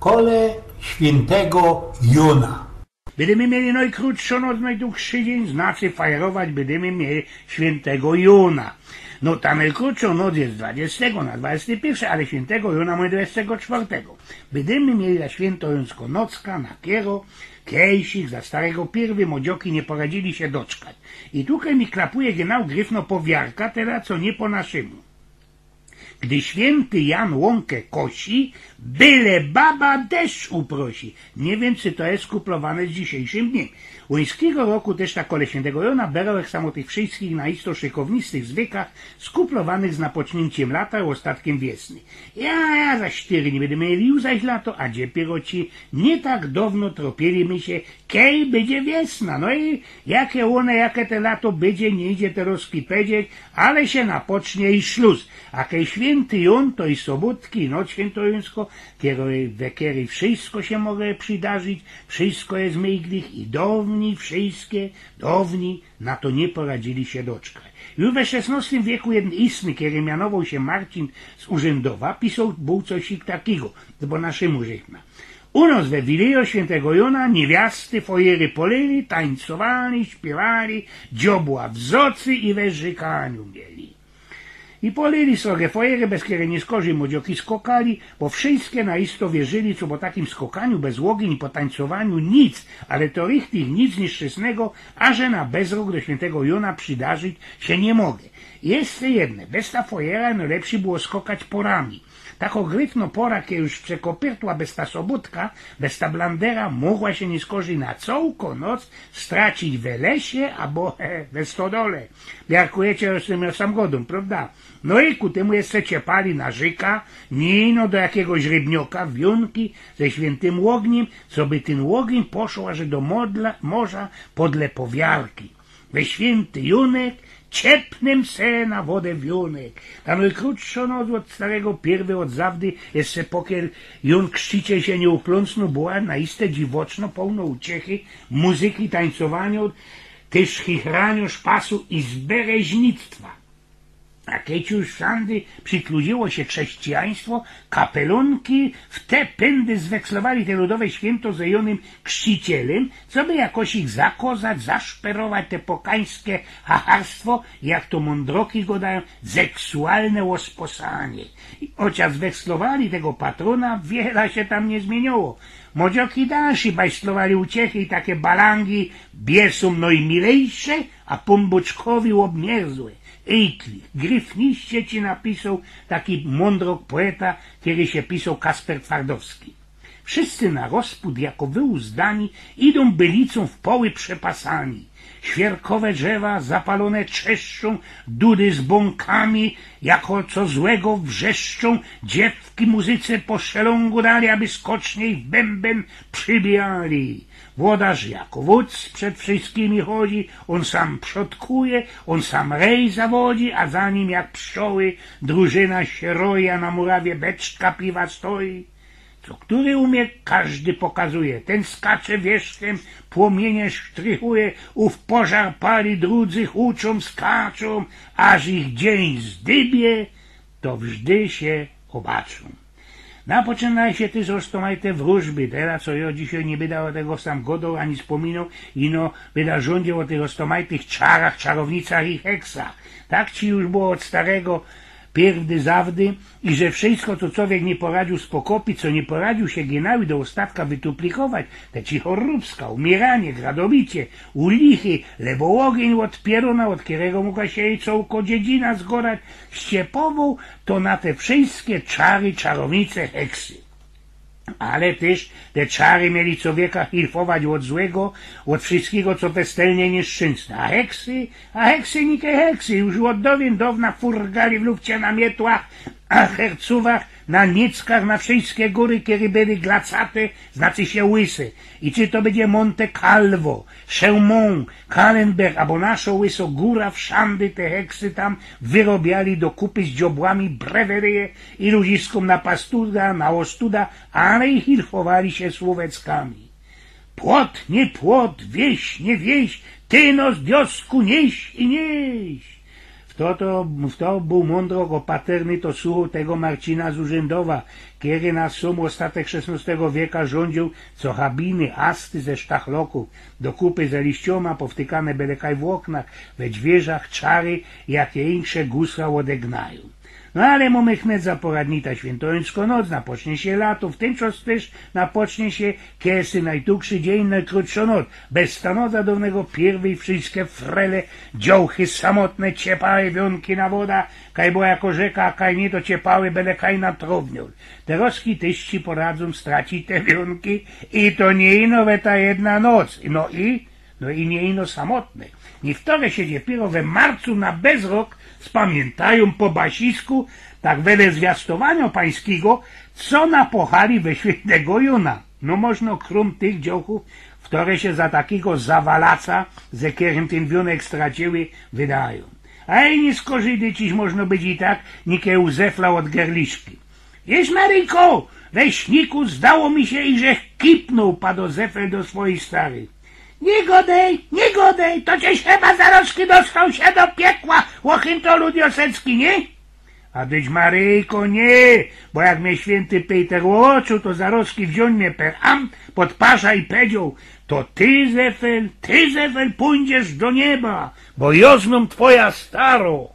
kole świętego Jona. Będziemy mieli najkrótszą noc, najdłuższy dzień, znaczy fajerować będziemy mieli świętego Jona. No ta najkrótszą noc jest 20 na 21, ale świętego Jona mamy 24. Będziemy mieli na święto Jonsko nocka, na kiero, kiejsich, za starego pierwy modzioki nie poradzili się doczkać. I tutaj mi klapuje genau gryfno powiarka, teraz co nie po naszemu. Gdy święty Jan łąkę kosi, byle baba deszcz uprosi. Nie wiem, czy to jest kuplowane z dzisiejszym dniem. Łyńskiego roku też ta kole świętego Jona berałek samo tych wszystkich na isto szykownistych zwykach, skuplowanych z napocznięciem lata i ostatkiem wiosny. Ja za 4 nie będę mieli już zaś lato, a dopiero ci nie tak dawno tropieliśmy się, kej będzie wiosna. No i jakie te lato będzie, nie idzie teraz powiedzieć, ale się napocznie i śluz. A kej święty Jon, to i sobotki, i noc świętojońsko, kiery wszystko się może przydarzyć, wszystko jest myglich i dawni na to nie poradzili się doczkać. Już we XVI wieku jeden istny, który mianował się Marcin z Urzędowa, pisał był coś takiego, bo naszemu rzekna. U nas we Wilejo świętego Jona niewiasty fojery poleli, tańcowali, śpiewali, dziobła w zocy i we żykaniu mieli. I polili sobie fojery, bez które nie skorzy modzioki skokali, bo wszystkie na isto wierzyli, co po takim skokaniu bez łogień i po tańcowaniu nic, ale to richtig nic nieszczęsnego, a że na bezrok do świętego Jona przydarzyć się nie mogę. Jeszcze jedne, bez ta fojera no lepszy było skokać porami. Tak ogrytno pora, kiedy już przekopyrtła bez ta sobotka, bez ta blandera mogła się nie skorzy na całą noc stracić we lesie albo we stodole. Miarkujecie z tym samochodem, prawda? No i ku temu jeszcze ciepali na żyka, nino do jakiegoś rybnioka, wionki ze świętym łogniem, co by ten łogień poszło aż do morza podle powiarki. We święty Jonek ciepnym se na wodę wionek. Ta najkrótsza noc od starego pierwy od zawdy, jeszcze pokier Jon krzcicie się nie upląsnął, była naiste dziwoczno, pełno uciechy, muzyki, tańcowania, też chichraniu, szpasu i zbereźnictwa. A kiedy już wszędy przytludziło się chrześcijaństwo, kapelonki w te pędy zwekslowali te ludowe święto z Jonym Chrzcicielem, co by jakoś ich zakozać, zaszperować te pokańskie hacharstwo, jak to mądroki go dają, seksualne łosposanie. I chociaż zwekslowali tego patrona, wiele się tam nie zmieniło. Modzioki dalsi bajslowali uciechy i takie balangi biesum no i milejsze, a pombuczkowi obmierzłe. Ejkli, gryfniście ci napisał taki mądrok poeta, który się pisał Kasper Twardowski. Wszyscy na rozpód jako wyuzdani idą bylicą w poły przepasani. Świerkowe drzewa zapalone trzeszczą, dudy z bąkami, jako co złego wrzeszczą, dziewki muzyce po szelągu dali, aby skoczniej w bęben przybijali. Włodarz jako wódz przed wszystkimi chodzi, on sam przodkuje, on sam rej zawodzi, a za nim jak pszczoły drużyna się roi, a na murawie beczka piwa stoi. Co który umie, każdy pokazuje. Ten skacze wierzchem, płomienie sztrychuje, ów pożar pali, drudzy huczą, skaczą, aż ich dzień zdybie, to wżdy się obaczą. Napoczynaj się ty zostawaj te wróżby, teraz co ja dzisiaj nie będę o tego sam godał ani wspominał, ino będę rządził o tych ostomajtych czarach, czarownicach i heksach. Tak ci już było od starego pierdy zawdy i że wszystko, co człowiek nie poradził spokopić, co nie poradził się gienały do ostatka wytuplikować, te ci choróbska, umieranie, gradobicie, ulichy, lebo ogień od pieruna, od którego mogła się jej cołko dziedzina zgorać, ściepową, to na te wszystkie czary, czarownice, heksy. Ale też te czary mieli człowieka hilfować od złego, od wszystkiego, co pestelnie nieszczęsne. A heksy, nikie heksy, już od dawna furgali w lufcie na mietłach, a hercuwach, na nieckach, na wszystkie góry, kiedy byli glacate, znaczy się łyse. I czy to będzie Monte Calvo, Chełmont, Kallenberg, albo nasza łyso góra, wszędy te heksy tam wyrobiali do kupy z dziobłami breweryje i ludziskom na pastuda, na ostuda, ale i hilfowali się słoweckami. Płot, nie płot, wieś, nie wieś, ty no z wiosku nieś i nieś. W to był mądro opaterny to słuchu tego Marcina z Urzędowa, który nas sam ostatek XVI wieka rządził, co habiny, asty ze sztachloków, do kupy ze liścioma powtykane belekaj w oknach, we dźwierzach, czary, jakie insze gusra odegnają. No ale mamy chnet za poradnita świętońsko noc, napocznie się lato, w tym czas też napocznie się kiesy najdłuższy dzień, najkrótsza noc. Bez stanoza dawnego pierwej wszystkie frele, dziołchy samotne, ciepały wionki na woda, kaj była jako rzeka, a kaj nie to ciepały, byle kaj na trownią. Teroski tyści poradzą stracić te wionki i to nie ino we ta jedna noc. No i nie ino samotne. Niektóre się dopiero we marcu na bezrok spamiętają po basisku, tak wele zwiastowania pańskiego, co napochali we świętego Juna. No można krum tych dziołków, które się za takiego zawalaca, ze którym ten wionek straciły, wydają. A i nie skorzydy dziś można być i tak, nikie uzefla od gerliszki. Wiesz, Maryjko, we śniku zdało mi się, i że kipnął padozefel do swoich starych. Nie godej, to cię chyba zarożki dostał się do piekła, łochin lud Josecki, nie? A dyć, Maryjko, nie, bo jak mnie święty Peter oczu, to zarożki wziął mnie per pod pasza i powiedział, to ty, Zefel, pójdziesz do nieba, bo jozną twoja staro.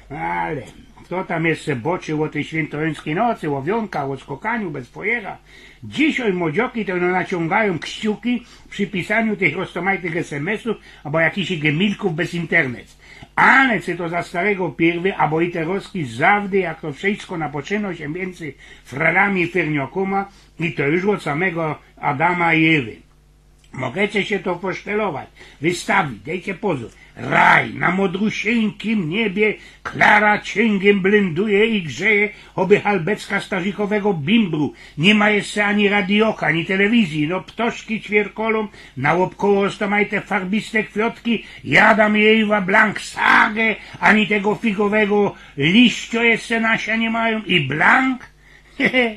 Ale kto tam jeszcze boczył o tej świętojańskiej nocy, o wionkach, o skokaniu bez fojera? Dzisiaj młodzioki to naciągają kciuki przy pisaniu tych roztomajtych SMS-ów albo jakichś gemilków bez internet. Ale czy to za starego pierwy, albo i te roski zawdy, jak to wszystko napoczyno się między fralami i ferniokuma, i to już od samego Adama i Ewy. Mogecie się to posztelować, wystawić, dajcie pozór. Raj na modrusieńkim niebie, Klara cięgiem blenduje i grzeje, oby halbecka starzikowego bimbru. Nie ma jeszcze ani radioka, ani telewizji, no ptoszki ćwierkolą, na łopkoło roztomajte farbiste kwiotki, jadam jejwa blank sagę, ani tego figowego liścia jeszcze nasia nie mają i blank.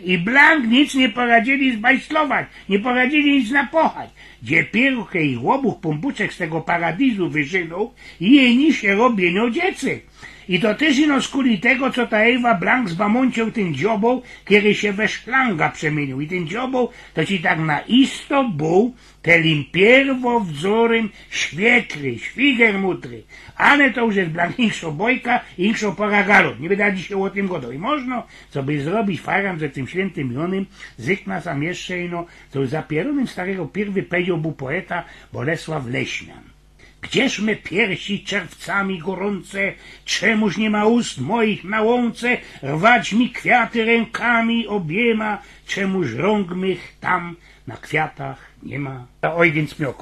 I blank nic nie poradzili zbajslować, nie poradzili nic napochać. Gdzie pieruchę i łobuch pompuczek z tego paradizu wyżynął i jeni się robieno dziecek. I to też ino skuli tego, co ta Ewa Blank z Bamoncią ten dziobą, kiedy się we szlanga przemienił. I ten dziobą to ci tak na isto był telim pierwowzorem świekry, świgermutry. Ale to już jest Blank inkszo bojka, inkszo paragalot. Nie wydali się o tym godo. I można, co by zrobić faram ze tym świętym Jonem, zykna sam jeszcze ino, to zapieronym starego pierwy powiedział był poeta Bolesław Leśmian. Gdzież me piersi czerwcami gorące, czemuż nie ma ust moich na łące, rwać mi kwiaty rękami obiema, czemuż rąk mych tam na kwiatach nie ma. Oj, więc mioko.